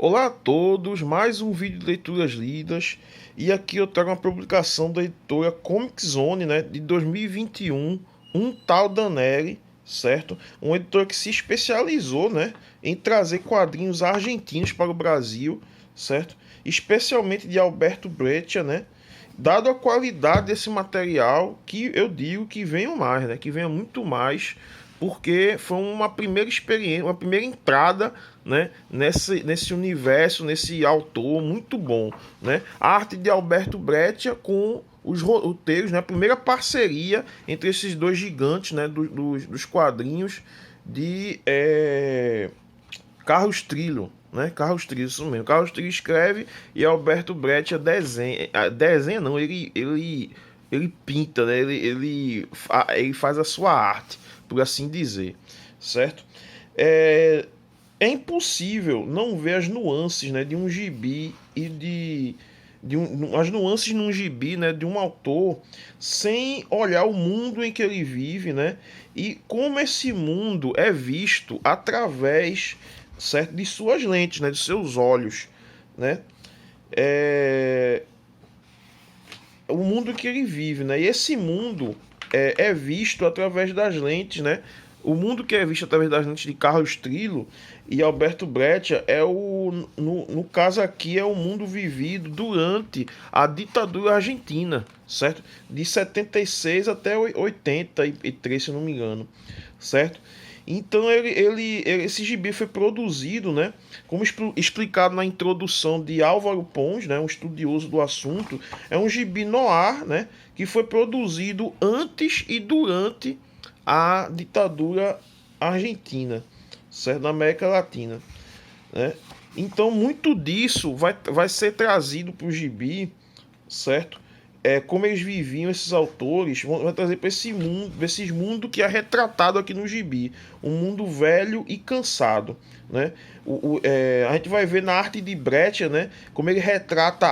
Olá a todos, mais um vídeo de leituras lidas e aqui eu trago uma publicação da editora Comic Zone, né, de 2021, um tal Daneri, certo? Um editor que se especializou, né, em trazer quadrinhos argentinos para o Brasil, certo? Especialmente de Alberto Breccia, né? Dado a qualidade desse material, que eu digo que venha mais, né? Que venha muito mais, porque foi uma primeira experiência, uma primeira entrada, né? Nesse universo, nesse autor muito bom, né? A arte de Alberto Breccia com os roteiros, né? A primeira parceria entre esses dois gigantes, né? Dos quadrinhos de Carlos Trillo, né? Carlos Trillo, isso mesmo. Carlos Trillo escreve e Alberto Breccia desenha. Desenha não, ele pinta, né? Ele faz a sua arte, por assim dizer, certo? É impossível não ver as nuances, né, de um gibi e as nuances num gibi, né, de um autor, sem olhar o mundo em que ele vive, né, e como esse mundo é visto através, certo, de suas lentes, né, de seus olhos, né, é, o mundo que ele vive, né, e esse mundo é visto através das lentes, né, o mundo que é visto através das lentes de Carlos Trillo e Alberto Breccia no caso aqui, é o mundo vivido durante a ditadura argentina, certo? De 76 até 83, se eu não me engano, certo? Então esse gibi foi produzido, né, como explicado na introdução de Álvaro Pons, né, um estudioso do assunto, é um gibi noir, né, que foi produzido antes e durante a ditadura argentina, certo? Na América Latina, né? Então muito disso vai ser trazido para o gibi, certo? Como eles viviam, esses autores vão trazer para esses mundo que é retratado aqui no gibi, um mundo velho e cansado, né? A gente vai ver na arte de Breccia, né, como ele retrata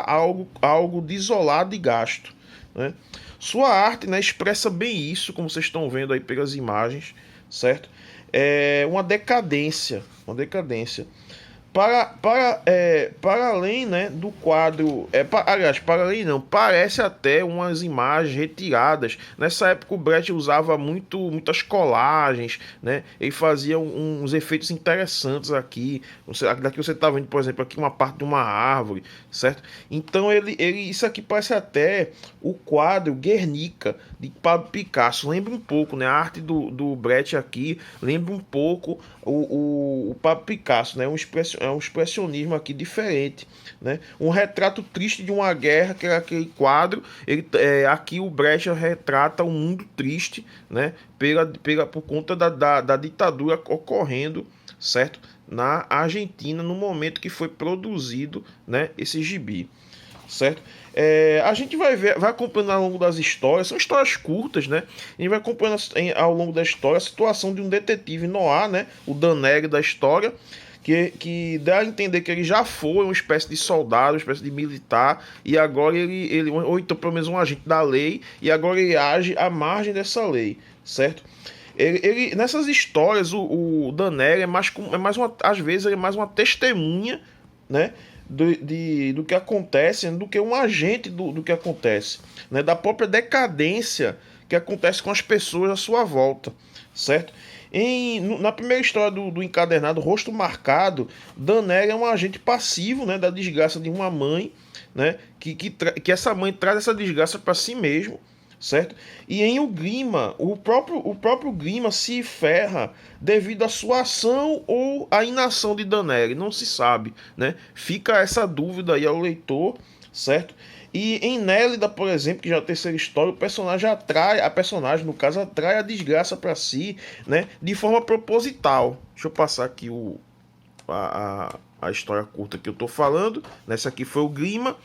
algo desolado e gasto, né? Sua arte, né, expressa bem isso, como vocês estão vendo aí pelas imagens, certo? É uma decadência. Para além, né, do quadro, aliás, para além não, parece até umas imagens retiradas. Nessa época o Brecht usava muitas colagens, né? Ele fazia uns efeitos interessantes aqui. Daqui você está vendo, por exemplo, aqui uma parte de uma árvore, certo? Então isso aqui parece até o quadro Guernica de Pablo Picasso. Lembra um pouco, né? A arte do Brecht aqui lembra um pouco o Pablo Picasso, né? Um expressionismo aqui diferente, né? Um retrato triste de uma guerra, que é aquele quadro. Aqui o Brecht retrata um mundo triste, né? Por conta da ditadura ocorrendo, certo? Na Argentina, no momento que foi produzido, né, esse gibi, certo? A gente vai acompanhando ao longo das histórias, são histórias curtas, né? A gente vai acompanhando ao longo da história a situação de um detetive noir, né? O Daneri da história, que dá a entender que ele já foi uma espécie de soldado, uma espécie de militar, e agora ou então pelo menos um agente da lei, e agora ele age à margem dessa lei, certo? Nessas histórias, o Daneri às vezes ele é mais uma testemunha, né, do que acontece, do que um agente do que acontece, né, da própria decadência que acontece com as pessoas à sua volta, certo? Na primeira história do encadernado Rosto Marcado, Daneri é um agente passivo, né, da desgraça de uma mãe, né, que essa mãe traz essa desgraça para si mesmo, certo? E em O Grima, o próprio Grima se ferra devido à sua ação ou à inação de Daneri, não se sabe, né? Fica essa dúvida aí ao leitor, certo? E em Nélida, por exemplo, que já é a terceira história, a personagem, no caso, atrai a desgraça para si, né, de forma proposital. Deixa eu passar aqui a história curta que eu tô falando. Nessa aqui foi o Grima.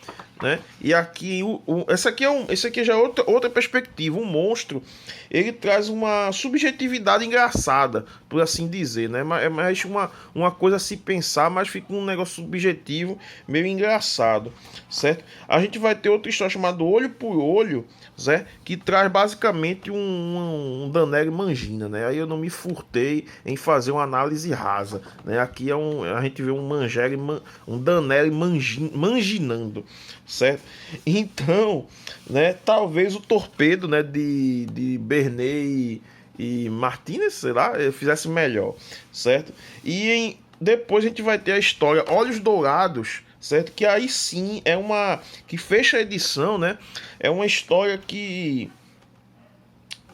né? E aqui esse aqui já é outra perspectiva. O monstro, ele traz uma subjetividade engraçada, por assim dizer, né? É mais uma coisa a se pensar, mas fica um negócio subjetivo, meio engraçado, certo? A gente vai ter outra história chamada Olho por Olho, Zé, que traz basicamente um Danelli Mangina, né? Aí eu não me furtei em fazer uma análise rasa, né? Aqui a gente vê um Danelli manginando, certo? Então, né? Talvez o torpedo, né? De Bernay e Martinez, sei lá, fizesse melhor, certo? Depois a gente vai ter a história Olhos Dourados, certo? Que aí sim é uma que fecha a edição, né? É uma história que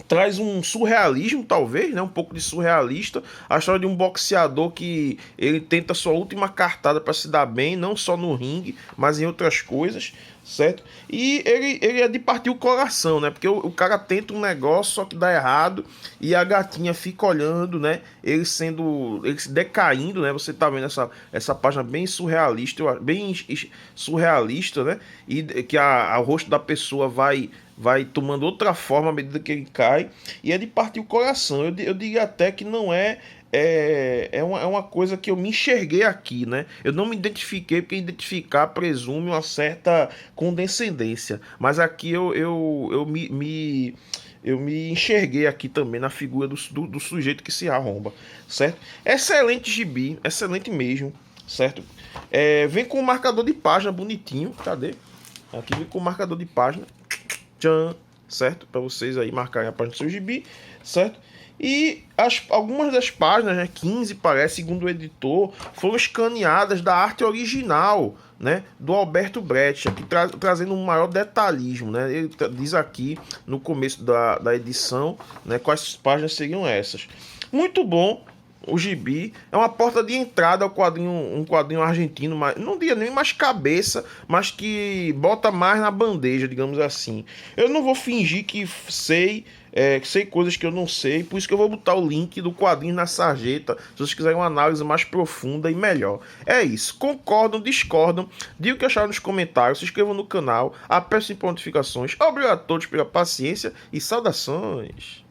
traz um surrealismo, talvez, né? Um pouco de surrealista. A história de um boxeador que ele tenta sua última cartada para se dar bem, não só no ringue, mas em outras coisas, certo? E ele é de partir o coração, né? Porque o cara tenta um negócio, só que dá errado, e a gatinha fica olhando, né? Ele se decaindo, né? Você tá vendo essa página bem surrealista, bem surrealista, né? E que o rosto da pessoa vai tomando outra forma à medida que ele cai, e é de partir o coração. Eu diria até que não é uma coisa que eu me enxerguei aqui, né? Eu não me identifiquei, porque identificar presume uma certa condescendência, mas aqui eu me enxerguei aqui também na figura do sujeito que se arromba, certo? Excelente gibi, excelente mesmo, certo? Vem com o marcador de página bonitinho, cadê? Aqui vem com o marcador de página, tchan, certo? Para vocês aí marcarem a página do seu gibi, certo? E algumas das páginas, né, 15 parece, segundo o editor, foram escaneadas da arte original, né, do Alberto Brecht, aqui trazendo um maior detalhismo, né? Ele diz aqui no começo da edição, né, quais páginas seriam essas. Muito bom. O gibi é uma porta de entrada ao quadrinho, um quadrinho argentino, mas não diria nem mais cabeça, mas que bota mais na bandeja, digamos assim. Eu não vou fingir que sei coisas que eu não sei, por isso que eu vou botar o link do quadrinho na sarjeta, se vocês quiserem uma análise mais profunda e melhor. É isso. Concordam, discordam, digam o que acharam nos comentários, se inscrevam no canal, apertem as notificações. Obrigado a todos pela paciência e saudações.